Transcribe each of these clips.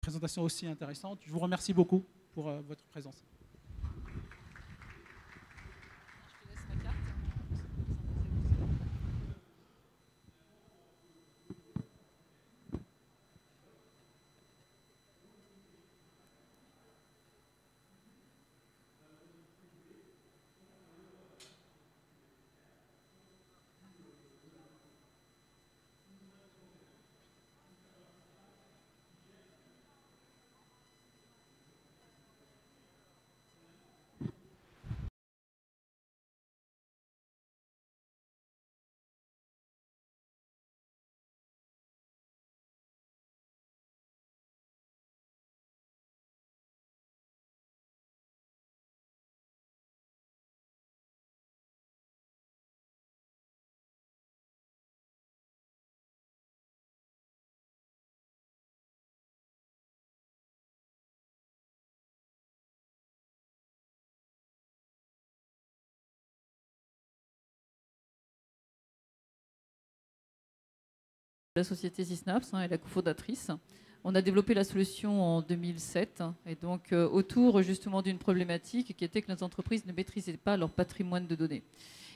présentation aussi intéressante. Je vous remercie beaucoup pour votre présence. La société Sysnaps est la cofondatrice. On a développé la solution en 2007 et donc autour justement d'une problématique qui était que les entreprises ne maîtrisaient pas leur patrimoine de données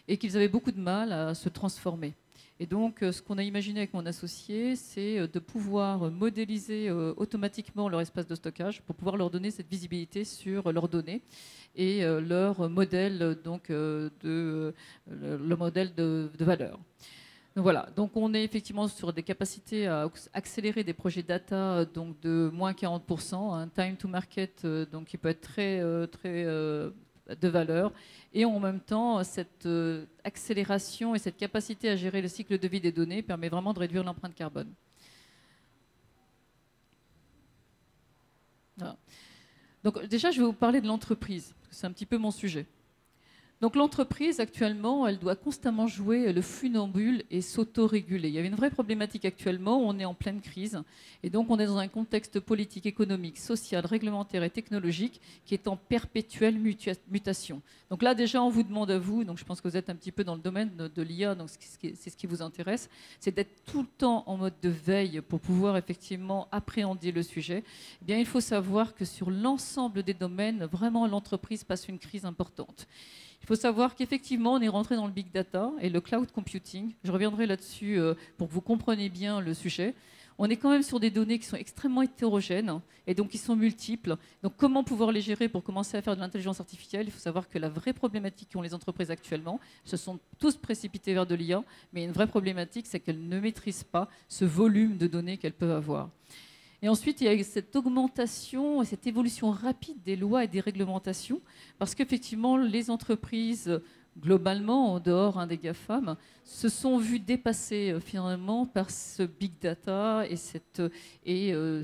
et qu'ils avaient beaucoup de mal à se transformer. Et donc ce qu'on a imaginé avec mon associé, c'est de pouvoir modéliser automatiquement leur espace de stockage pour pouvoir leur donner cette visibilité sur leurs données et leur modèle, donc, le modèle de valeur. Donc voilà, donc on est effectivement sur des capacités à accélérer des projets data donc de moins 40%, un time to market donc qui peut être très de valeur, et en même temps cette accélération et cette capacité à gérer le cycle de vie des données permet vraiment de réduire l'empreinte carbone. Voilà. Donc déjà je vais vous parler de l'entreprise, c'est un petit peu mon sujet. Donc l'entreprise, actuellement, elle doit constamment jouer le funambule et s'auto-réguler. Il y avait une vraie problématique actuellement, on est en pleine crise, et donc on est dans un contexte politique, économique, social, réglementaire et technologique qui est en perpétuelle mutation. Donc là, déjà, on vous demande à vous, donc je pense que vous êtes un petit peu dans le domaine de l'IA, donc c'est ce qui vous intéresse, c'est d'être tout le temps en mode de veille pour pouvoir effectivement appréhender le sujet. Eh bien, il faut savoir que sur l'ensemble des domaines, vraiment, l'entreprise passe une crise importante. Il faut savoir qu'effectivement, on est rentré dans le big data et le cloud computing. Je reviendrai là-dessus pour que vous compreniez bien le sujet. On est quand même sur des données qui sont extrêmement hétérogènes et donc qui sont multiples. Donc comment pouvoir les gérer pour commencer à faire de l'intelligence artificielle? Il faut savoir que la vraie problématique qu'ont les entreprises actuellement, se sont tous précipités vers de l'IA, mais une vraie problématique, c'est qu'elles ne maîtrisent pas ce volume de données qu'elles peuvent avoir. Et ensuite, il y a cette augmentation et cette évolution rapide des lois et des réglementations, parce qu'effectivement, les entreprises, globalement, en dehors des GAFAM, se sont vues dépasser finalement par ce big data et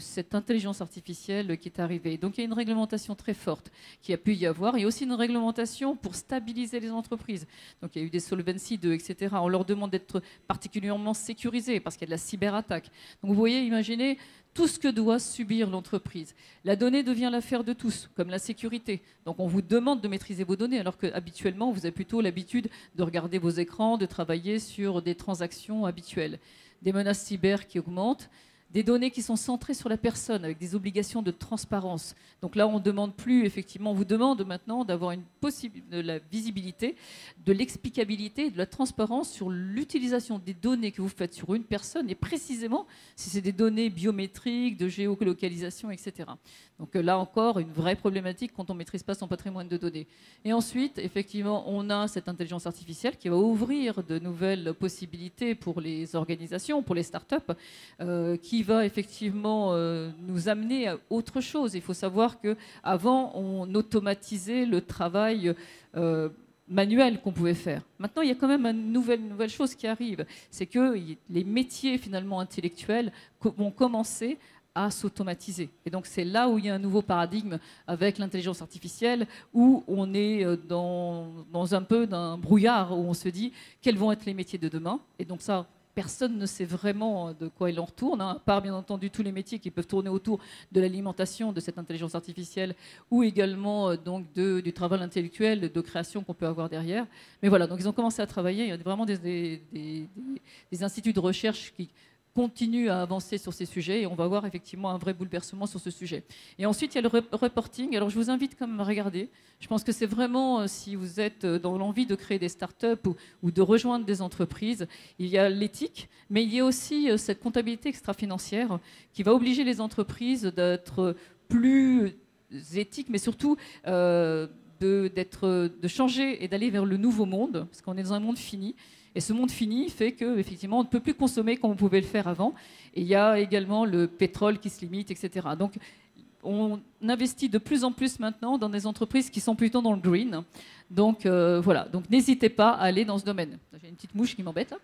cette intelligence artificielle qui est arrivée. Donc il y a une réglementation très forte qui a pu y avoir, et aussi une réglementation pour stabiliser les entreprises. Donc il y a eu des Solvency 2, etc. On leur demande d'être particulièrement sécurisés parce qu'il y a de la cyberattaque. Donc vous voyez, imaginez tout ce que doit subir l'entreprise. La donnée devient l'affaire de tous, comme la sécurité. Donc on vous demande de maîtriser vos données, alors qu'habituellement, vous avez plutôt l'habitude de regarder vos écrans, de travailler sur des transactions habituelles. Des menaces cyber qui augmentent, des données qui sont centrées sur la personne, avec des obligations de transparence. Donc là, on ne demande plus, effectivement, on vous demande maintenant d'avoir de la visibilité, de l'explicabilité, de la transparence sur l'utilisation des données que vous faites sur une personne, et précisément si c'est des données biométriques, de géolocalisation, etc. Donc là encore, une vraie problématique quand on ne maîtrise pas son patrimoine de données. Et ensuite, effectivement, on a cette intelligence artificielle qui va ouvrir de nouvelles possibilités pour les organisations, pour les startups, qui va effectivement nous amener à autre chose. Il faut savoir qu'avant, on automatisait le travail manuel qu'on pouvait faire. Maintenant, il y a quand même une nouvelle chose qui arrive. C'est que les métiers finalement intellectuels vont commencer à s'automatiser. Et donc c'est là où il y a un nouveau paradigme avec l'intelligence artificielle, où on est dans un peu d'un brouillard, où on se dit quels vont être les métiers de demain. Et donc ça, personne ne sait vraiment de quoi il en retourne, à part bien entendu tous les métiers qui peuvent tourner autour de l'alimentation de cette intelligence artificielle, ou également donc du travail intellectuel, de création qu'on peut avoir derrière. Mais voilà, donc ils ont commencé à travailler. Il y a vraiment des instituts de recherche qui continue à avancer sur ces sujets et on va voir effectivement un vrai bouleversement sur ce sujet. Et ensuite, il y a le reporting. Alors, je vous invite quand même à regarder. Je pense que c'est vraiment, si vous êtes dans l'envie de créer des startups ou de rejoindre des entreprises, il y a l'éthique, mais il y a aussi cette comptabilité extra-financière qui va obliger les entreprises d'être plus éthiques, mais surtout de changer et d'aller vers le nouveau monde, parce qu'on est dans un monde fini. Et ce monde fini fait qu'effectivement, on ne peut plus consommer comme on pouvait le faire avant. Et il y a également le pétrole qui se limite, etc. Donc, on investit de plus en plus maintenant dans des entreprises qui sont plutôt dans le green. Donc, voilà. Donc, n'hésitez pas à aller dans ce domaine. J'ai une petite mouche qui m'embête là.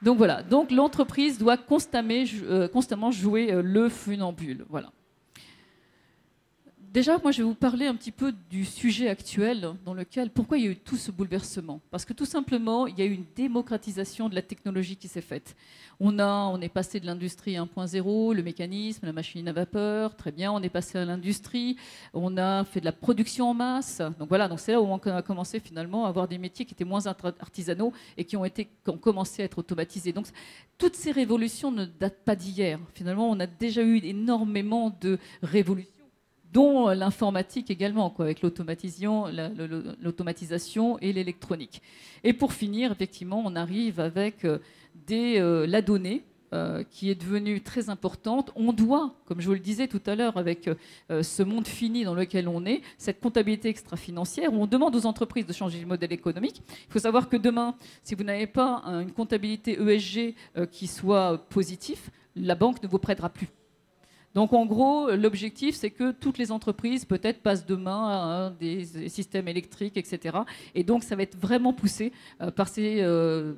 Donc, voilà. Donc, l'entreprise doit constamment jouer le funambule. Voilà. Déjà, moi, je vais vous parler un petit peu du sujet actuel dans lequel, pourquoi il y a eu tout ce bouleversement. Parce que tout simplement, il y a eu une démocratisation de la technologie qui s'est faite. On est passé de l'industrie 1.0, le mécanisme, la machine à vapeur, très bien, on est passé à l'industrie, on a fait de la production en masse. Donc voilà, donc c'est là où on a commencé finalement à avoir des métiers qui étaient moins artisanaux et qui ont commencé à être automatisés. Donc toutes ces révolutions ne datent pas d'hier. Finalement, on a déjà eu énormément de révolutions, dont l'informatique également, avec l'automatisation et l'électronique. Et pour finir, effectivement, on arrive avec la donnée qui est devenue très importante. On doit, comme je vous le disais tout à l'heure, avec ce monde fini dans lequel on est, cette comptabilité extra-financière, où on demande aux entreprises de changer de modèle économique. Il faut savoir que demain, si vous n'avez pas une comptabilité ESG qui soit positive, la banque ne vous prêtera plus. Donc en gros, l'objectif, c'est que toutes les entreprises peut-être passent demain à des systèmes électriques, etc. Et donc ça va être vraiment poussé par le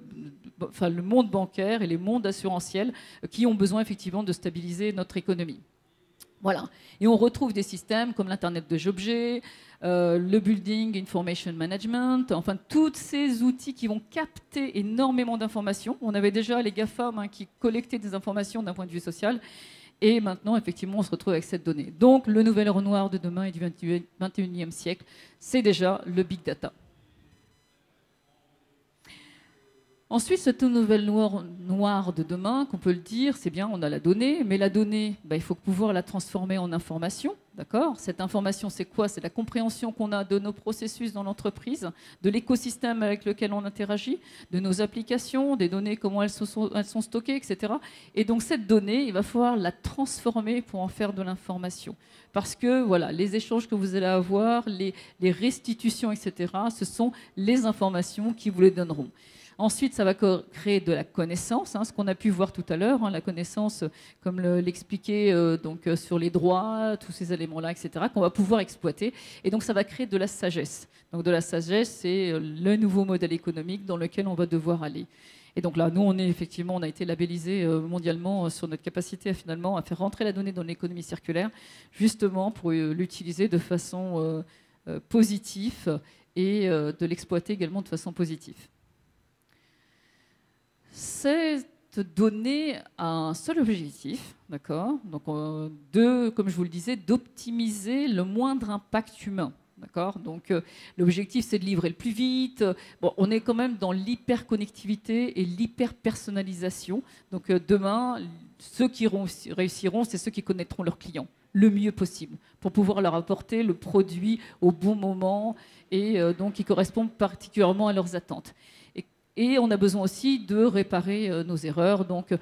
monde bancaire et les mondes assurantiels qui ont besoin effectivement de stabiliser notre économie. Voilà. Et on retrouve des systèmes comme l'Internet des objets, le Building Information Management, enfin tous ces outils qui vont capter énormément d'informations. On avait déjà les GAFAM qui collectaient des informations d'un point de vue social. Et maintenant, effectivement, on se retrouve avec cette donnée. Donc, le nouvel or noir de demain et du 21e siècle, c'est déjà le big data. Ensuite, ce tout nouvel noir de demain, qu'on peut le dire, c'est bien, on a la donnée, mais la donnée, il faut pouvoir la transformer en information. D'accord ? Cette information, c'est quoi ? C'est la compréhension qu'on a de nos processus dans l'entreprise, de l'écosystème avec lequel on interagit, de nos applications, des données, comment elles sont stockées, etc. Et donc, cette donnée, il va falloir la transformer pour en faire de l'information. Parce que, voilà, les échanges que vous allez avoir, les restitutions, etc., ce sont les informations qui vous les donneront. Ensuite, ça va créer de la connaissance, ce qu'on a pu voir tout à l'heure, la connaissance, comme l'expliquait sur les droits, tous ces éléments-là, etc., qu'on va pouvoir exploiter. Et donc, ça va créer de la sagesse. Donc, de la sagesse, c'est le nouveau modèle économique dans lequel on va devoir aller. Et donc là, nous, on a été labellisé mondialement sur notre capacité à faire rentrer la donnée dans l'économie circulaire, justement pour l'utiliser de façon positive et de l'exploiter également de façon positive. Cette donnée a un seul objectif, d'accord ? Donc, comme je vous le disais, d'optimiser le moindre impact humain. D'accord ? Donc, l'objectif, c'est de livrer le plus vite. Bon, on est quand même dans l'hyperconnectivité et l'hyper-personnalisation. Donc, demain, ceux qui réussiront, c'est ceux qui connaîtront leurs clients le mieux possible pour pouvoir leur apporter le produit au bon moment et donc qui correspond particulièrement à leurs attentes. Et on a besoin aussi de réparer nos erreurs. Donc,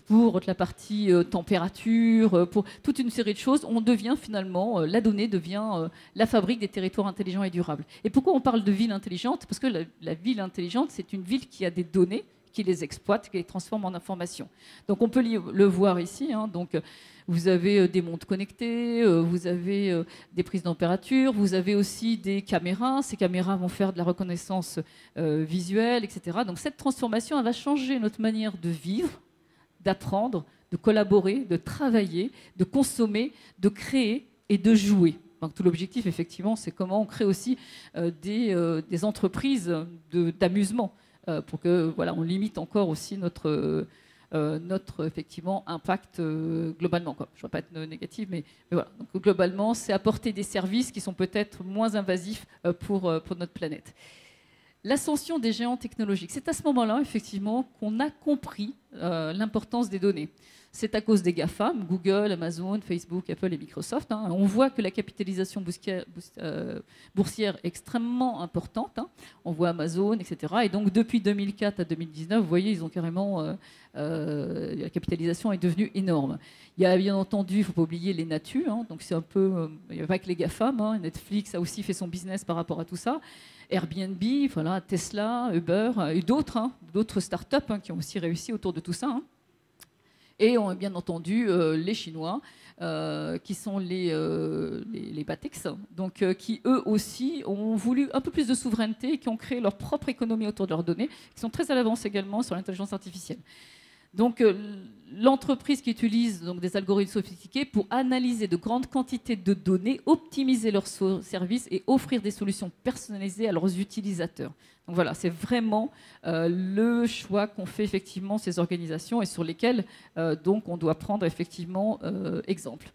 pour la partie température, pour toute une série de choses, on devient finalement, la donnée devient la fabrique des territoires intelligents et durables. Et pourquoi on parle de ville intelligente ? Parce que la ville intelligente, c'est une ville qui a des données, qui les exploite, qui les transforme en informations. Donc on peut le voir ici. Donc, vous avez des montres connectées, vous avez des prises de température, vous avez aussi des caméras. Ces caméras vont faire de la reconnaissance visuelle, etc. Donc cette transformation, elle va changer notre manière de vivre, d'apprendre, de collaborer, de travailler, de consommer, de créer et de jouer. Donc tout l'objectif, effectivement, c'est comment on crée aussi des entreprises d'amusement pour que on limite encore aussi notre effectivement impact globalement. Je ne veux pas être négative, mais voilà. Donc, globalement, c'est apporter des services qui sont peut-être moins invasifs pour notre planète. L'ascension des géants technologiques. C'est à ce moment-là, effectivement, qu'on a compris l'importance des données. C'est à cause des GAFAM, Google, Amazon, Facebook, Apple et Microsoft. Hein. On voit que la capitalisation boursière est extrêmement importante. Hein. On voit Amazon, etc. Et donc, depuis 2004 à 2019, vous voyez, ils ont carrément... la capitalisation est devenue énorme. Il y a bien entendu, il ne faut pas oublier les Natu. Hein. Donc, c'est un peu... il n'y a pas que les GAFAM. Hein. Netflix a aussi fait son business par rapport à tout ça. Airbnb, voilà, Tesla, Uber et d'autres, hein, d'autres startups hein, qui ont aussi réussi autour de tout ça. Hein. Et on a bien entendu les Chinois, qui sont les Batex, donc qui eux aussi ont voulu un peu plus de souveraineté et qui ont créé leur propre économie autour de leurs données, qui sont très à l'avance également sur l'intelligence artificielle. Donc l'entreprise qui utilise donc, des algorithmes sophistiqués pour analyser de grandes quantités de données, optimiser leurs services et offrir des solutions personnalisées à leurs utilisateurs. Donc voilà, c'est vraiment le choix qu'ont fait effectivement ces organisations et sur lesquelles donc on doit prendre effectivement exemple.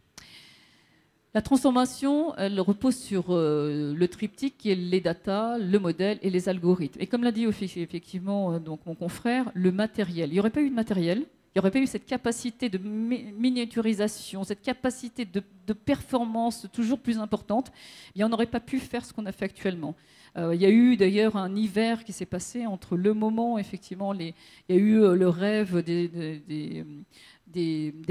La transformation, elle repose sur le triptyque qui est les data, le modèle et les algorithmes. Et comme l'a dit effectivement donc mon confrère, le matériel. Il n'y aurait pas eu de matériel, il n'y aurait pas eu cette capacité de miniaturisation, cette capacité de performance toujours plus importante, et on n'aurait pas pu faire ce qu'on a fait actuellement. Il y a eu d'ailleurs un hiver qui s'est passé entre le moment, effectivement, il y a eu le rêve des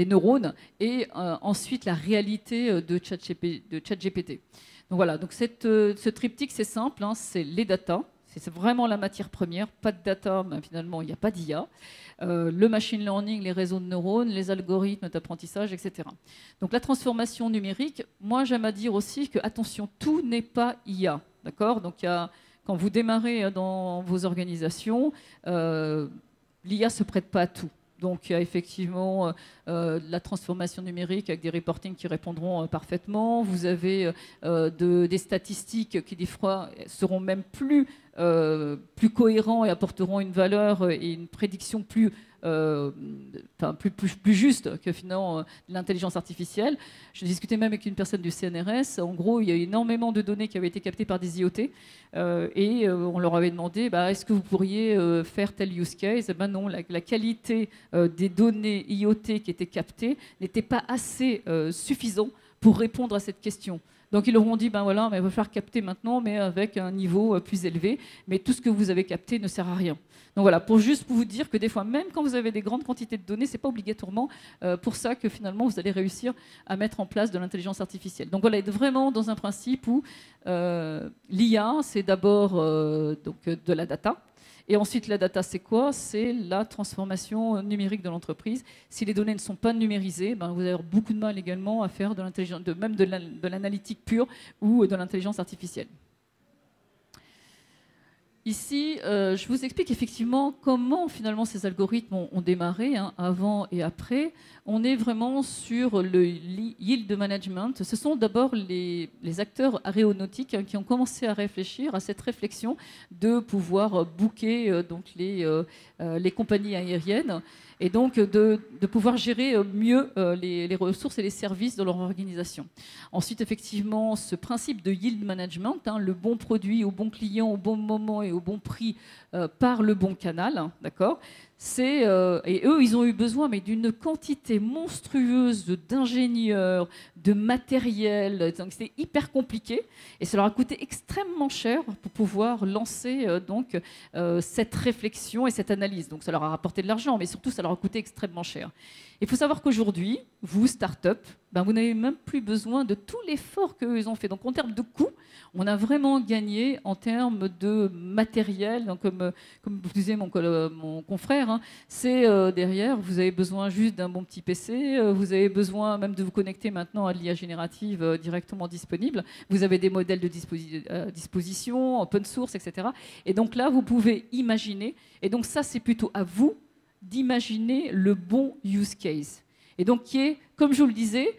neurones et ensuite la réalité de ChatGPT. Donc voilà, donc ce triptyque, c'est simple, hein, c'est les data, c'est vraiment la matière première. Pas de data, ben finalement, il n'y a pas d'IA. Le machine learning, les réseaux de neurones, les algorithmes d'apprentissage, etc. Donc la transformation numérique, moi j'aime à dire aussi que, attention, tout n'est pas IA. D'accord ? Donc quand vous démarrez dans vos organisations, l'IA ne se prête pas à tout. Donc il y a effectivement la transformation numérique avec des reportings qui répondront parfaitement. Vous avez des statistiques qui des fois seront même plus cohérents et apporteront une valeur et une prédiction plus juste que finalement l'intelligence artificielle. Je discutais même avec une personne du CNRS. En gros, il y a énormément de données qui avaient été captées par des IoT et on leur avait demandé est-ce que vous pourriez faire tel use case ? Ben non, la qualité des données IoT qui étaient captées n'était pas assez suffisant pour répondre à cette question. Donc ils leur ont dit, ben voilà, mais il va falloir capter maintenant, mais avec un niveau plus élevé. Mais tout ce que vous avez capté ne sert à rien. Donc voilà, pour vous dire que des fois, même quand vous avez des grandes quantités de données, c'est pas obligatoirement pour ça que finalement vous allez réussir à mettre en place de l'intelligence artificielle. Donc voilà, être vraiment dans un principe où l'IA, c'est d'abord donc de la data. Et ensuite, la data, c'est quoi ? C'est la transformation numérique de l'entreprise. Si les données ne sont pas numérisées, ben, vous avez beaucoup de mal également à faire même de l'analytique pure ou de l'intelligence artificielle. Ici, je vous explique effectivement comment finalement ces algorithmes ont démarré, hein, avant et après. On est vraiment sur le yield management. Ce sont d'abord les acteurs aéronautiques, hein, qui ont commencé à réfléchir à cette réflexion de pouvoir booker donc les compagnies aériennes et donc de pouvoir gérer mieux les ressources et les services de leur organisation. Ensuite, effectivement, ce principe de yield management, hein, le bon produit au bon client au bon moment et au bon prix par le bon canal, hein, d'accord ? Et eux, ils ont eu besoin d'une quantité monstrueuse d'ingénieurs, de matériel. Donc c'était hyper compliqué et ça leur a coûté extrêmement cher pour pouvoir lancer cette réflexion et cette analyse. Donc ça leur a rapporté de l'argent, mais surtout ça leur a coûté extrêmement cher. Il faut savoir qu'aujourd'hui, vous, start-up, vous n'avez même plus besoin de tout l'effort qu'eux ont fait. Donc en termes de coûts, on a vraiment gagné en termes de matériel. Donc, comme vous disiez mon confrère, hein, c'est derrière, vous avez besoin juste d'un bon petit PC, vous avez besoin même de vous connecter maintenant à l'IA générative directement disponible. Vous avez des modèles de disposition, open source, etc. Et donc là, vous pouvez imaginer, et donc ça, c'est plutôt à vous d'imaginer le bon use case. Et donc, comme je vous le disais,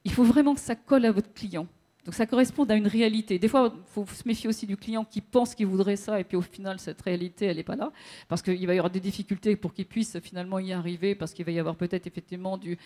il faut vraiment que ça colle à votre client. Donc ça correspond à une réalité. Des fois, il faut se méfier aussi du client qui pense qu'il voudrait ça et puis au final, cette réalité, elle n'est pas là. Parce qu'il va y avoir des difficultés pour qu'il puisse finalement y arriver, parce qu'il va y avoir peut-être effectivement du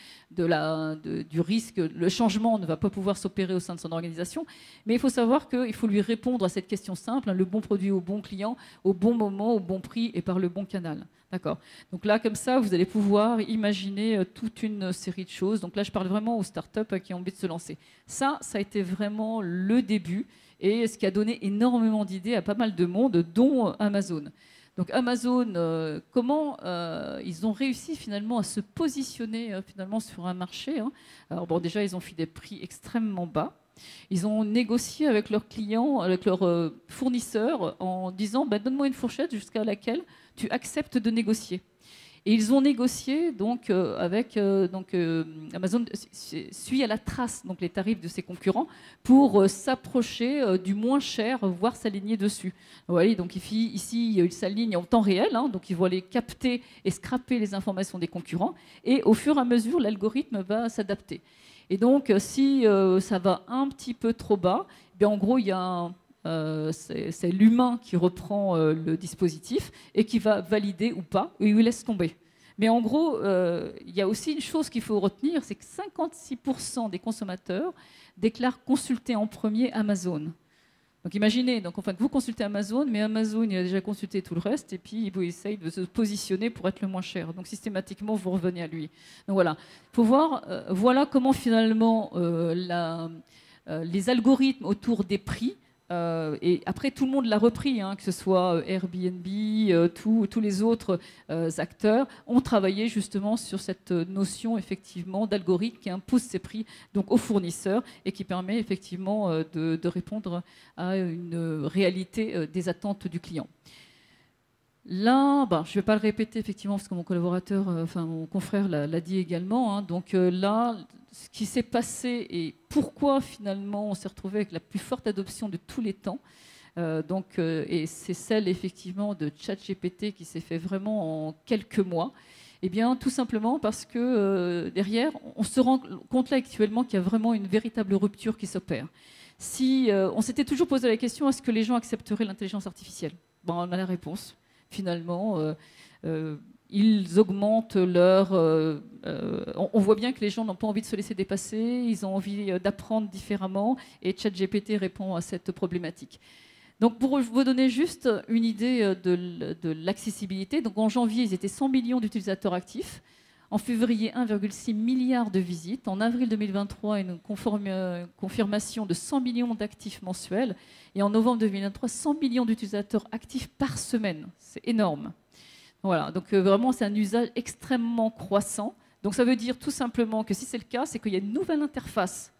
risque. Le changement ne va pas pouvoir s'opérer au sein de son organisation. Mais il faut savoir qu'il faut lui répondre à cette question simple, hein, le bon produit au bon client, au bon moment, au bon prix et par le bon canal. D'accord. Donc là, comme ça, vous allez pouvoir imaginer toute une série de choses. Donc là, je parle vraiment aux startups qui ont envie de se lancer. Ça a été vraiment le début et ce qui a donné énormément d'idées à pas mal de monde, dont Amazon. Donc Amazon, comment ils ont réussi finalement à se positionner finalement sur un marché, hein. Alors bon, déjà, ils ont fait des prix extrêmement bas. Ils ont négocié avec leurs clients, avec leurs fournisseurs, en disant donne-moi une fourchette jusqu'à laquelle tu acceptes de négocier. Et ils ont négocié donc avec Amazon suit à la trace donc les tarifs de ses concurrents pour s'approcher du moins cher, voire s'aligner dessus. Vous voyez, donc ici ils s'alignent en temps réel, hein, donc ils vont aller capter et scraper les informations des concurrents, et au fur et à mesure l'algorithme va s'adapter. Et donc, si ça va un petit peu trop bas, bien, en gros, il y a c'est l'humain qui reprend le dispositif et qui va valider ou pas, ou il laisse tomber. Mais en gros, il y a aussi une chose qu'il faut retenir, c'est que 56% des consommateurs déclarent consulter en premier Amazon. Donc imaginez, que vous consultez Amazon, mais Amazon il a déjà consulté tout le reste et puis il essaye de se positionner pour être le moins cher. Donc systématiquement, vous revenez à lui. Donc voilà, il faut voir, voilà comment finalement les algorithmes autour des prix, et après tout le monde l'a repris, hein, que ce soit Airbnb, tous les autres acteurs ont travaillé justement sur cette notion effectivement d'algorithme qui impose ses prix donc aux fournisseurs et qui permet effectivement de répondre à une réalité des attentes du client. Là, je ne vais pas le répéter effectivement parce que mon collaborateur, mon confrère l'a dit également, hein. Donc là, ce qui s'est passé et pourquoi finalement on s'est retrouvé avec la plus forte adoption de tous les temps, et c'est celle effectivement de ChatGPT qui s'est fait vraiment en quelques mois. Eh bien, tout simplement parce que derrière, on se rend compte là actuellement qu'il y a vraiment une véritable rupture qui s'opère. Si on s'était toujours posé la question, est-ce que les gens accepteraient l'intelligence artificielle ? On a la réponse. Finalement, ils augmentent leur... on voit bien que les gens n'ont pas envie de se laisser dépasser, ils ont envie d'apprendre différemment, et ChatGPT répond à cette problématique. Donc pour vous donner juste une idée de l'accessibilité, donc en janvier, ils étaient 100 millions d'utilisateurs actifs. En février, 1,6 milliard de visites. En avril 2023, une confirmation de 100 millions d'actifs mensuels. Et en novembre 2023, 100 millions d'utilisateurs actifs par semaine. C'est énorme. Voilà, donc vraiment, c'est un usage extrêmement croissant. Donc ça veut dire tout simplement que si c'est le cas, c'est qu'il y a une nouvelle interface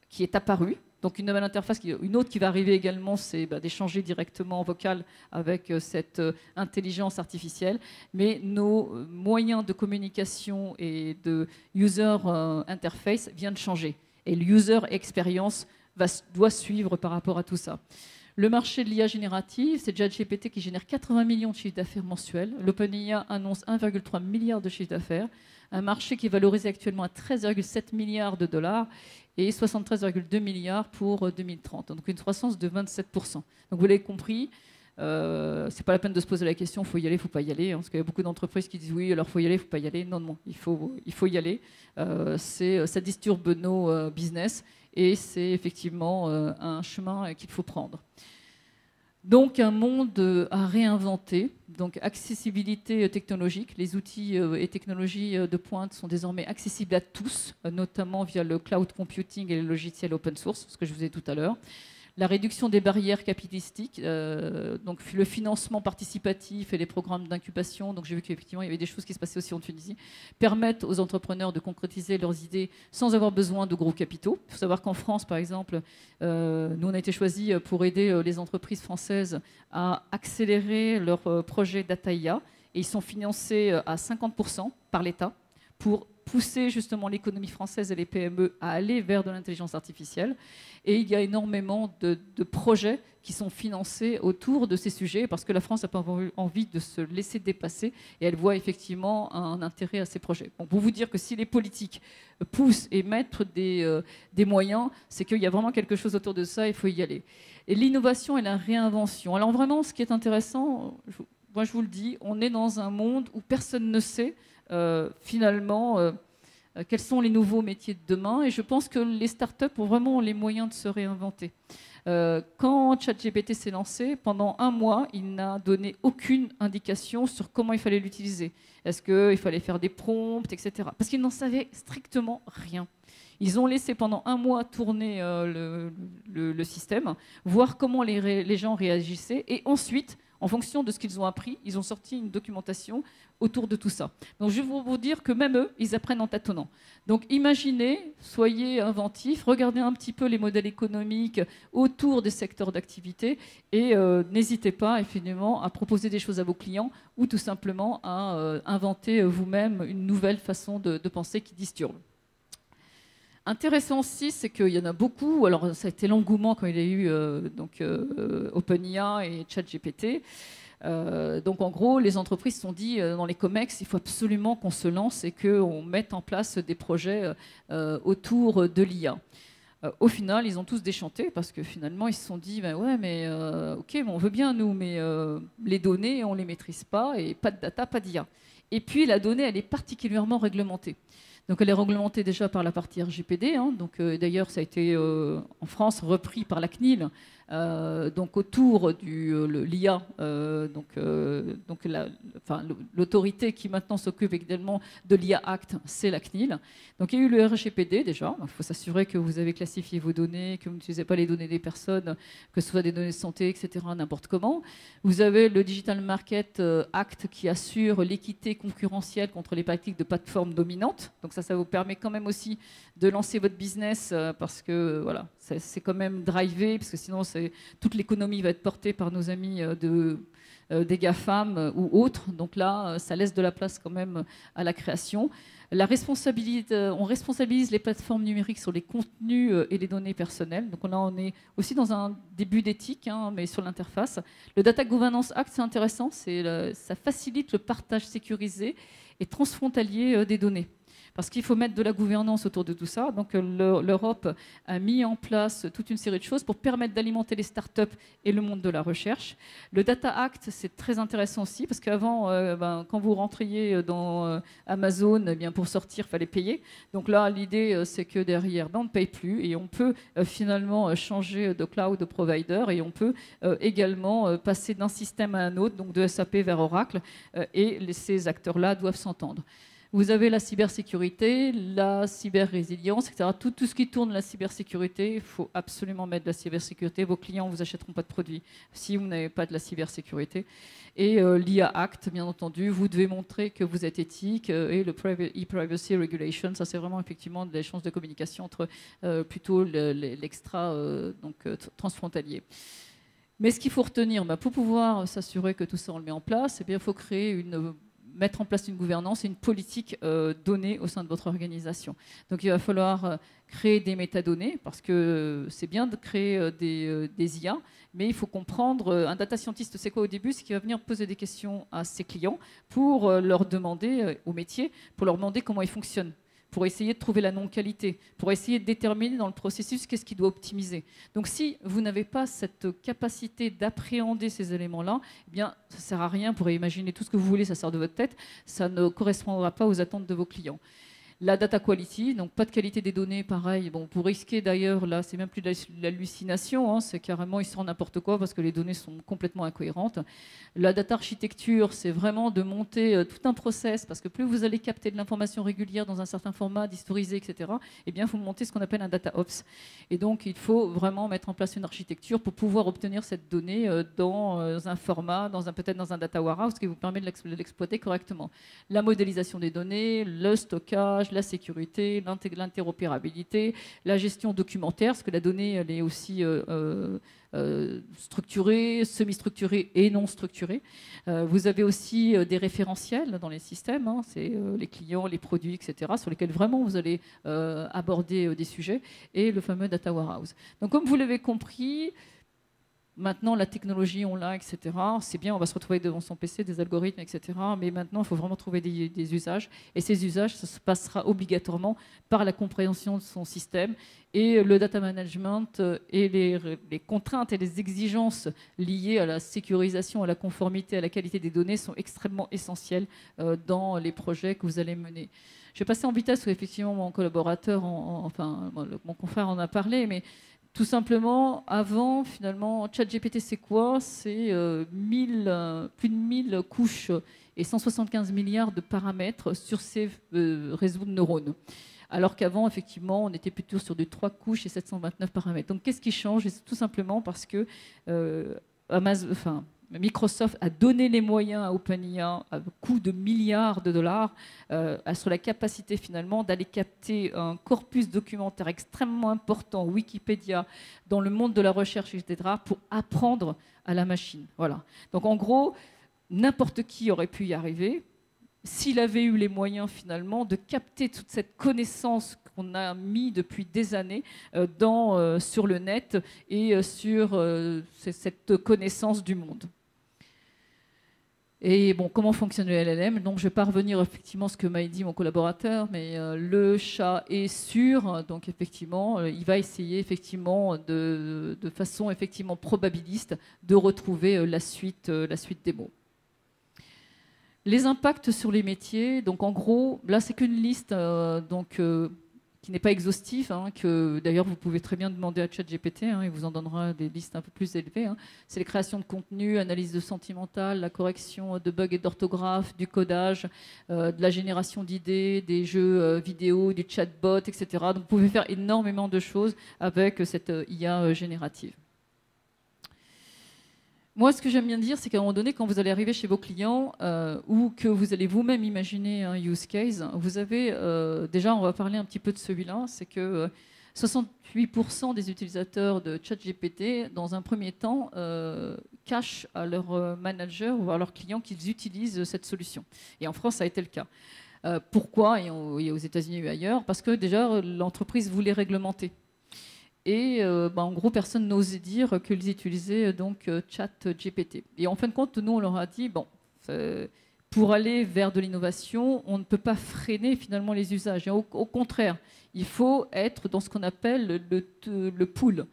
qui est apparue. Donc une nouvelle interface, une autre qui va arriver également, c'est d'échanger directement en vocal avec cette intelligence artificielle. Mais nos moyens de communication et de user interface viennent de changer. Et le user experience doit suivre par rapport à tout ça. Le marché de l'IA générative, c'est ChatGPT qui génère 80 millions de chiffres d'affaires mensuels. L'OpenIA annonce 1,3 milliard de chiffre d'affaires. Un marché qui est valorisé actuellement à 13,7 milliards de dollars et 73,2 milliards pour 2030. Donc une croissance de 27%. Donc vous l'avez compris, c'est pas la peine de se poser la question, il faut y aller, il ne faut pas y aller. Hein, parce qu'il y a beaucoup d'entreprises qui disent oui, alors il faut y aller, il ne faut pas y aller. Non, non, il faut y aller. Ça disturbe nos business et c'est effectivement un chemin qu'il faut prendre. Donc un monde à réinventer, donc accessibilité technologique. Les outils et technologies de pointe sont désormais accessibles à tous, notamment via le cloud computing et les logiciels open source, ce que je vous ai dit tout à l'heure. La réduction des barrières capitalistiques, donc le financement participatif et les programmes d'incubation, donc j'ai vu qu'effectivement il y avait des choses qui se passaient aussi en Tunisie, permettent aux entrepreneurs de concrétiser leurs idées sans avoir besoin de gros capitaux. Il faut savoir qu'en France, par exemple, nous on a été choisis pour aider les entreprises françaises à accélérer leur projet Data IA, et ils sont financés à 50% par l'État pour pousser justement l'économie française et les PME à aller vers de l'intelligence artificielle. Et il y a énormément de projets qui sont financés autour de ces sujets parce que la France n'a pas envie de se laisser dépasser et elle voit effectivement un intérêt à ces projets. Donc, pour vous dire que si les politiques poussent et mettent des moyens, c'est qu'il y a vraiment quelque chose autour de ça, il faut y aller. Et l'innovation et la réinvention. Alors vraiment, ce qui est intéressant, moi je vous le dis, on est dans un monde où personne ne sait finalement quels sont les nouveaux métiers de demain, et je pense que les startups ont vraiment les moyens de se réinventer. Quand ChatGPT s'est lancé, pendant un mois, il n'a donné aucune indication sur comment il fallait l'utiliser. Est-ce qu'il fallait faire des prompts, etc. Parce qu'ils n'en savaient strictement rien. Ils ont laissé pendant un mois tourner le système, voir comment les gens réagissaient, et ensuite, en fonction de ce qu'ils ont appris, ils ont sorti une documentation autour de tout ça. Donc je vais vous dire que même eux, ils apprennent en tâtonnant. Donc imaginez, soyez inventifs, regardez un petit peu les modèles économiques autour des secteurs d'activité et n'hésitez pas effectivement à proposer des choses à vos clients ou tout simplement à inventer vous-même une nouvelle façon de penser qui disturbe. Intéressant aussi, c'est qu'il y en a beaucoup. Alors, ça a été l'engouement quand il y a eu OpenIA et ChatGPT. Donc, en gros, les entreprises se sont dit, dans les COMEX, il faut absolument qu'on se lance et qu'on mette en place des projets autour de l'IA. Au final, ils ont tous déchanté parce que finalement, ils se sont dit, ben ouais, mais ok, bon, on veut bien nous, mais les données, on les maîtrise pas et pas de data, pas d'IA. Et puis, la donnée, elle est particulièrement réglementée. Donc elle est réglementée déjà par la partie RGPD. Donc d'ailleurs, ça a été en France repris par la CNIL. Donc autour de l'IA, l'autorité qui maintenant s'occupe également de l'IA Act, c'est la CNIL. Donc il y a eu le RGPD déjà. Il faut s'assurer que vous avez classifié vos données, que vous n'utilisez pas les données des personnes, que ce soit des données de santé, etc., n'importe comment. Vous avez le Digital Market Act qui assure l'équité concurrentielle contre les pratiques de plateformes dominantes. Donc ça vous permet quand même aussi de lancer votre business parce que voilà, c'est quand même drivé, parce que sinon toute l'économie va être portée par nos amis des GAFAM ou autres. Donc là, ça laisse de la place quand même à la création. La responsabilité, on responsabilise les plateformes numériques sur les contenus et les données personnelles. Donc là, on est aussi dans un début d'éthique, mais sur l'interface. Le Data Governance Act, c'est intéressant. Ça facilite le partage sécurisé et transfrontalier des données. Parce qu'il faut mettre de la gouvernance autour de tout ça. Donc l'Europe a mis en place toute une série de choses pour permettre d'alimenter les startups et le monde de la recherche. Le Data Act, c'est très intéressant aussi, parce qu'avant, quand vous rentriez dans Amazon, pour sortir, il fallait payer. Donc là, l'idée, c'est que derrière, on ne paye plus et on peut finalement changer de cloud provider et on peut également passer d'un système à un autre, donc de SAP vers Oracle, et ces acteurs-là doivent s'entendre. Vous avez la cybersécurité, la cyber-résilience, etc. Tout ce qui tourne la cybersécurité, il faut absolument mettre de la cybersécurité. Vos clients ne vous achèteront pas de produits si vous n'avez pas de la cybersécurité. Et l'IA Act, bien entendu, vous devez montrer que vous êtes éthique. Et le e-privacy regulation, ça c'est vraiment effectivement des chances de communication entre plutôt l'extra transfrontalier. Mais ce qu'il faut retenir, pour pouvoir s'assurer que tout ça on le met en place, il faut créer mettre en place une gouvernance et une politique donnée au sein de votre organisation. Donc il va falloir créer des métadonnées, parce que c'est bien de créer des IA, mais il faut comprendre, un data scientist, c'est quoi au début? C'est qu'il va venir poser des questions à ses clients pour leur demander, au métier, pour leur demander comment ils fonctionnent, pour essayer de trouver la non-qualité, pour essayer de déterminer dans le processus qu'est-ce qu'il doit optimiser. Donc si vous n'avez pas cette capacité d'appréhender ces éléments-là, ça ne sert à rien, vous pourrez imaginer tout ce que vous voulez, ça sort de votre tête, ça ne correspondra pas aux attentes de vos clients. La data quality, donc pas de qualité des données, pareil. Bon, vous risquez d'ailleurs, là, c'est même plus de l'hallucination, c'est carrément, il sort n'importe quoi parce que les données sont complètement incohérentes. La data architecture, c'est vraiment de monter tout un process, parce que plus vous allez capter de l'information régulière dans un certain format, d'historiser, etc., il faut monter ce qu'on appelle un data ops. Et donc, il faut vraiment mettre en place une architecture pour pouvoir obtenir cette donnée dans un format, peut-être dans un data warehouse, qui vous permet de l'exploiter correctement. La modélisation des données, le stockage, la sécurité, l'interopérabilité, la gestion documentaire, parce que la donnée, elle est aussi structurée, semi-structurée et non structurée. Vous avez aussi des référentiels dans les systèmes, hein, c'est les clients, les produits, etc., sur lesquels vraiment vous allez aborder des sujets, et le fameux data warehouse. Donc comme vous l'avez compris, maintenant, la technologie, on l'a, etc. C'est bien, on va se retrouver devant son PC, des algorithmes, etc. Mais maintenant, il faut vraiment trouver des usages. Et ces usages, ça se passera obligatoirement par la compréhension de son système. Et le data management et les contraintes et les exigences liées à la sécurisation, à la conformité, à la qualité des données sont extrêmement essentielles dans les projets que vous allez mener. Je vais passer en vitesse, où effectivement, mon collaborateur, mon confrère en a parlé, mais tout simplement, avant, finalement, ChatGPT, c'est quoi? C'est plus de 1000 couches et 175 milliards de paramètres sur ces réseaux de neurones. Alors qu'avant, effectivement, on était plutôt sur des 3 couches et 729 paramètres. Donc, qu'est-ce qui change? C'est tout simplement parce que Microsoft a donné les moyens à OpenIA à coût de milliards de dollars sur la capacité finalement d'aller capter un corpus documentaire extrêmement important, Wikipédia, dans le monde de la recherche, etc., pour apprendre à la machine. Voilà. Donc en gros, n'importe qui aurait pu y arriver s'il avait eu les moyens finalement de capter toute cette connaissance qu'on a mis depuis des années sur le net et sur cette connaissance du monde. Et bon, comment fonctionne le LLM? Donc, je vais pas revenir effectivement à ce que m'a dit mon collaborateur, mais le chat est sûr. Donc, effectivement, il va essayer effectivement de façon effectivement probabiliste de retrouver la suite des mots. Les impacts sur les métiers. Donc, en gros, là, c'est qu'une liste qui n'est pas exhaustif, hein, que d'ailleurs vous pouvez très bien demander à ChatGPT, hein, il vous en donnera des listes un peu plus élevées. Hein. C'est les créations de contenu, analyse de sentimental, la correction de bugs et d'orthographe, du codage, de la génération d'idées, des jeux vidéo, des chatbots, etc. Donc vous pouvez faire énormément de choses avec cette IA générative. Moi, ce que j'aime bien dire, c'est qu'à un moment donné, quand vous allez arriver chez vos clients ou que vous allez vous-même imaginer un use case, vous avez, déjà, on va parler un petit peu de celui-là, c'est que 68% des utilisateurs de ChatGPT, dans un premier temps, cachent à leur manager ou à leurs clients qu'ils utilisent cette solution. Et en France, ça a été le cas. Pourquoi? Et aux États-Unis et ailleurs, parce que déjà, l'entreprise voulait réglementer. Et en gros, personne n'osait dire qu'ils utilisaient donc ChatGPT. Et en fin de compte, nous, on leur a dit, bon, pour aller vers de l'innovation, on ne peut pas freiner finalement les usages. Et au contraire, il faut être dans ce qu'on appelle le pool.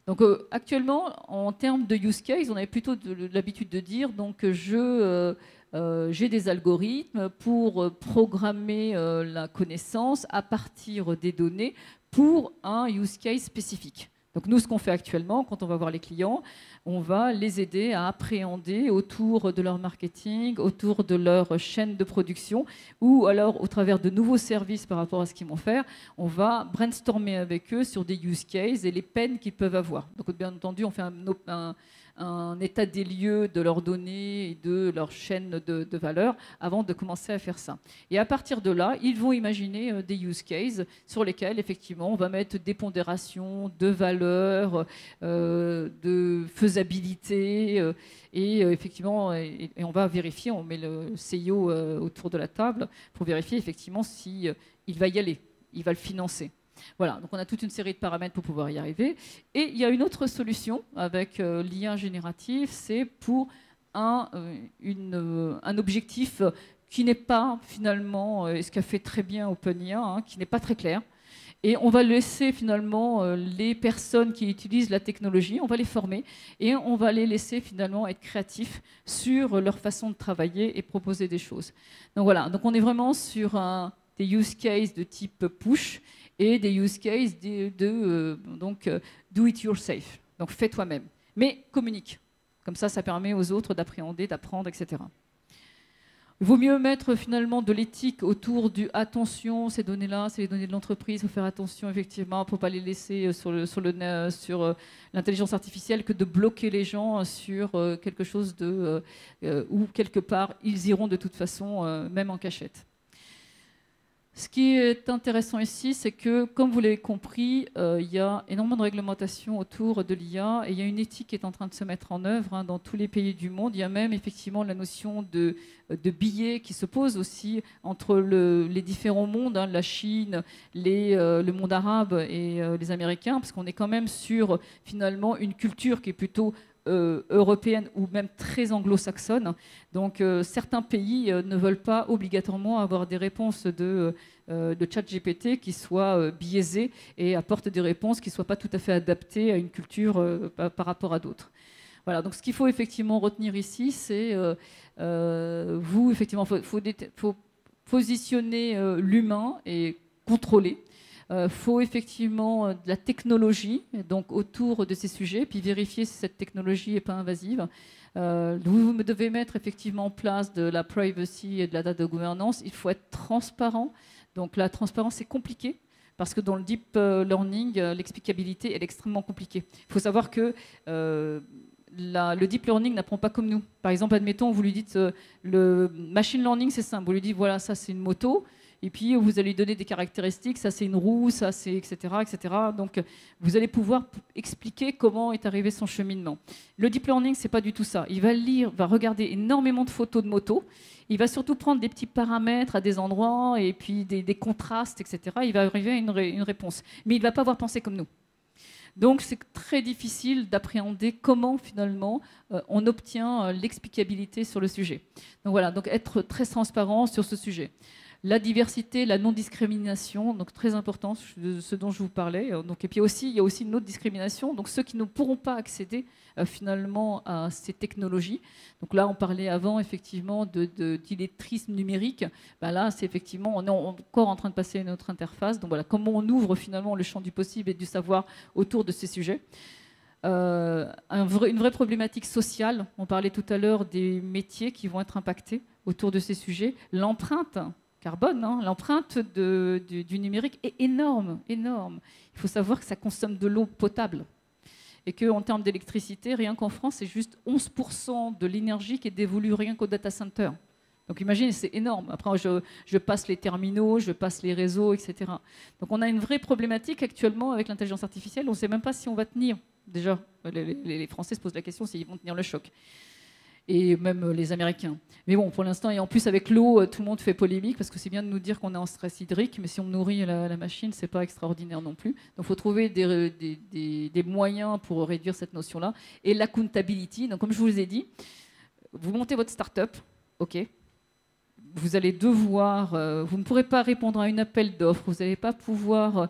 Donc actuellement, en termes de use case, on avait plutôt l'habitude de dire, donc j'ai des algorithmes pour programmer la connaissance à partir des données pour un use case spécifique. Donc nous, ce qu'on fait actuellement, quand on va voir les clients, on va les aider à appréhender autour de leur marketing, autour de leur chaîne de production, ou alors au travers de nouveaux services par rapport à ce qu'ils vont faire, on va brainstormer avec eux sur des use cases et les peines qu'ils peuvent avoir. Donc bien entendu, on fait un état des lieux de leurs données et de leur chaîne de valeur avant de commencer à faire ça. Et à partir de là, ils vont imaginer des use cases sur lesquels, effectivement, on va mettre des pondérations de valeur, de faisabilité, et effectivement, et on va vérifier, on met le CIO autour de la table pour vérifier effectivement si il va y aller, il va le financer. Voilà, donc on a toute une série de paramètres pour pouvoir y arriver. Et il y a une autre solution avec l'IA générative, c'est pour un objectif qui n'est pas finalement, ce qu'a fait très bien OpenIA, hein, qui n'est pas très clair. Et on va laisser finalement les personnes qui utilisent la technologie, on va les former et on va les laisser finalement être créatifs sur leur façon de travailler et proposer des choses. Donc voilà, donc on est vraiment sur des use cases de type push et des use cases do it yourself, donc fais toi-même, mais communique. Comme ça permet aux autres d'appréhender, d'apprendre, etc. Il vaut mieux mettre finalement de l'éthique autour du attention, ces données-là, c'est les données de l'entreprise, il faut faire attention effectivement pour ne pas les laisser sur l'intelligence artificielle que de bloquer les gens sur quelque chose où quelque part ils iront de toute façon, même en cachette. Ce qui est intéressant ici, c'est que, comme vous l'avez compris, il y a énormément de réglementations autour de l'IA et il y a une éthique qui est en train de se mettre en œuvre dans tous les pays du monde. Il y a même effectivement la notion de billets qui se pose aussi entre les différents mondes, la Chine, le monde arabe et les Américains, parce qu'on est quand même sur finalement une culture qui est plutôt européenne ou même très anglo-saxonne. Donc certains pays ne veulent pas obligatoirement avoir des réponses de ChatGPT qui soient biaisées et apportent des réponses qui ne soient pas tout à fait adaptées à une culture par rapport à d'autres. Voilà, donc ce qu'il faut effectivement retenir ici, c'est vous, effectivement, faut positionner l'humain et contrôler. Faut effectivement de la technologie donc autour de ces sujets, puis vérifier si cette technologie n'est pas invasive. Vous devez mettre effectivement en place de la privacy et de la data gouvernance. Il faut être transparent. Donc la transparence, c'est compliqué. Parce que dans le deep learning, l'explicabilité est extrêmement compliquée. Il faut savoir que le deep learning n'apprend pas comme nous. Par exemple, admettons, vous lui dites le machine learning, c'est simple. Vous lui dites, voilà, ça c'est une moto. Et puis, vous allez lui donner des caractéristiques, ça c'est une roue, ça c'est etc., etc. Donc, vous allez pouvoir expliquer comment est arrivé son cheminement. Le deep learning, c'est pas du tout ça. Il va lire, va regarder énormément de photos de motos. Il va surtout prendre des petits paramètres à des endroits et puis des contrastes, etc. Il va arriver à une réponse. Mais il ne va pas avoir pensé comme nous. Donc, c'est très difficile d'appréhender comment, finalement, on obtient l'explicabilité sur le sujet. Donc, voilà, donc être très transparent sur ce sujet. La diversité, la non-discrimination, donc très important, ce dont je vous parlais. Donc, et puis aussi, il y a aussi une autre discrimination, donc ceux qui ne pourront pas accéder finalement à ces technologies. Donc là, on parlait avant effectivement d'illettrisme numérique. Ben là, c'est effectivement, on est encore en train de passer à une autre interface. Donc voilà, comment on ouvre finalement le champ du possible et du savoir autour de ces sujets. Une vraie problématique sociale. On parlait tout à l'heure des métiers qui vont être impactés autour de ces sujets. L'empreinte carbone, l'empreinte du numérique est énorme, énorme. Il faut savoir que ça consomme de l'eau potable et qu'en termes d'électricité, rien qu'en France, c'est juste 11% de l'énergie qui est dévolue rien qu'au data center. Donc imaginez, c'est énorme. Après, je passe les terminaux, je passe les réseaux, etc. Donc on a une vraie problématique actuellement avec l'intelligence artificielle. On ne sait même pas si on va tenir. Déjà, les Français se posent la question s'ils vont tenir le choc. Et même les Américains. Mais bon, pour l'instant, et en plus avec l'eau, tout le monde fait polémique, parce que c'est bien de nous dire qu'on est en stress hydrique, mais si on nourrit la machine, c'est pas extraordinaire non plus. Donc il faut trouver des moyens pour réduire cette notion-là. Et l'accountability, donc comme je vous ai dit, vous montez votre start-up, ok, vous allez devoir, vous ne pourrez pas répondre à un appel d'offres, vous n'allez pas pouvoir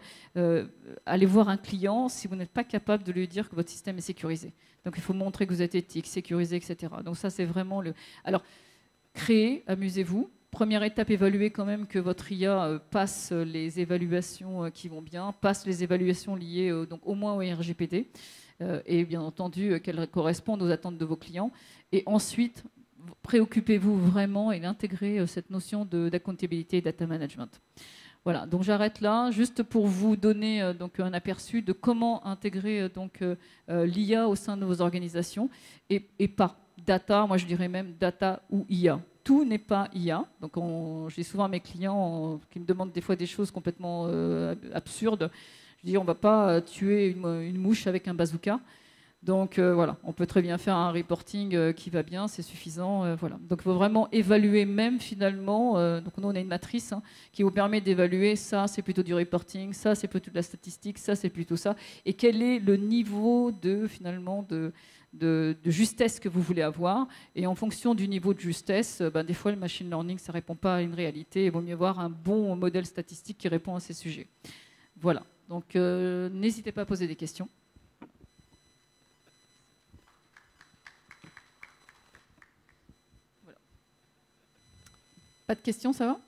aller voir un client si vous n'êtes pas capable de lui dire que votre système est sécurisé. Donc il faut montrer que vous êtes éthique, sécurisé, etc. Donc ça c'est vraiment le... Alors, créez, amusez-vous. Première étape, évaluez quand même que votre IA passe les évaluations qui vont bien, passe les évaluations liées donc au moins au RGPD, et bien entendu qu'elles correspondent aux attentes de vos clients. Et ensuite, préoccupez-vous vraiment et intégrer cette notion d'accountability et data management. Voilà, donc j'arrête là, juste pour vous donner donc un aperçu de comment intégrer l'IA au sein de vos organisations et pas data, moi je dirais même data ou IA. Tout n'est pas IA. Donc j'ai souvent mes clients qui me demandent des fois des choses complètement absurdes. Je dis on ne va pas tuer une mouche avec un bazooka. Donc voilà, on peut très bien faire un reporting qui va bien, c'est suffisant. Voilà. Donc il faut vraiment évaluer même finalement. Donc nous on a une matrice qui vous permet d'évaluer ça, c'est plutôt du reporting, ça c'est plutôt de la statistique, ça c'est plutôt ça. Et quel est le niveau de finalement de justesse que vous voulez avoir. Et en fonction du niveau de justesse, des fois le machine learning ça répond pas à une réalité. Il vaut mieux avoir un bon modèle statistique qui répond à ces sujets. Voilà. Donc n'hésitez pas à poser des questions. Pas de questions, ça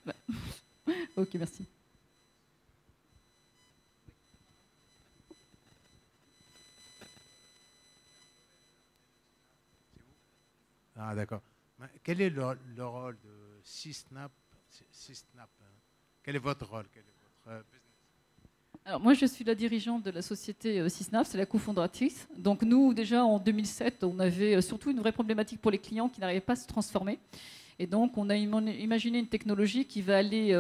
va? Ok, merci. Ah, d'accord. Quel est le rôle de Sysnap? Quel est votre rôle? Quel est votre business? Alors, moi, je suis la dirigeante de la société Sysnap, c'est la cofondatrice. Donc, nous, déjà, en 2007, on avait surtout une vraie problématique pour les clients qui n'arrivaient pas à se transformer. Et donc, on a imaginé une technologie qui va aller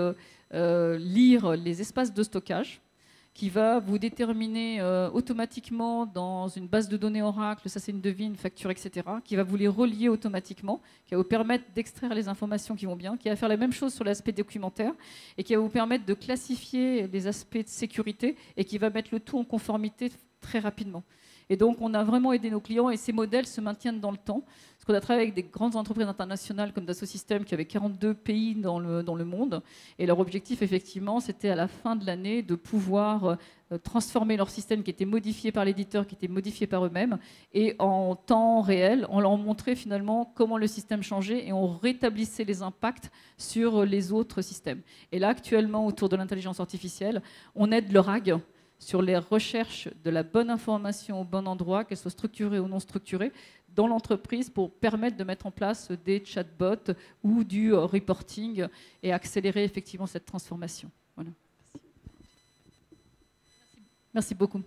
lire les espaces de stockage, qui va vous déterminer automatiquement dans une base de données Oracle, ça c'est une devise, une facture, etc., qui va vous les relier automatiquement, qui va vous permettre d'extraire les informations qui vont bien, qui va faire la même chose sur l'aspect documentaire, et qui va vous permettre de classifier les aspects de sécurité, et qui va mettre le tout en conformité très rapidement. Et donc, on a vraiment aidé nos clients, et ces modèles se maintiennent dans le temps. Parce qu'on a travaillé avec des grandes entreprises internationales comme Dassault Systèmes, qui avaient 42 pays dans le monde. Et leur objectif, effectivement, c'était à la fin de l'année de pouvoir transformer leur système qui était modifié par l'éditeur, qui était modifié par eux-mêmes. Et en temps réel, on leur montrait finalement comment le système changeait et on rétablissait les impacts sur les autres systèmes. Et là, actuellement, autour de l'intelligence artificielle, on aide le RAG sur les recherches de la bonne information au bon endroit, qu'elle soit structurée ou non structurée, dans l'entreprise pour permettre de mettre en place des chatbots ou du reporting et accélérer effectivement cette transformation. Voilà. Merci beaucoup.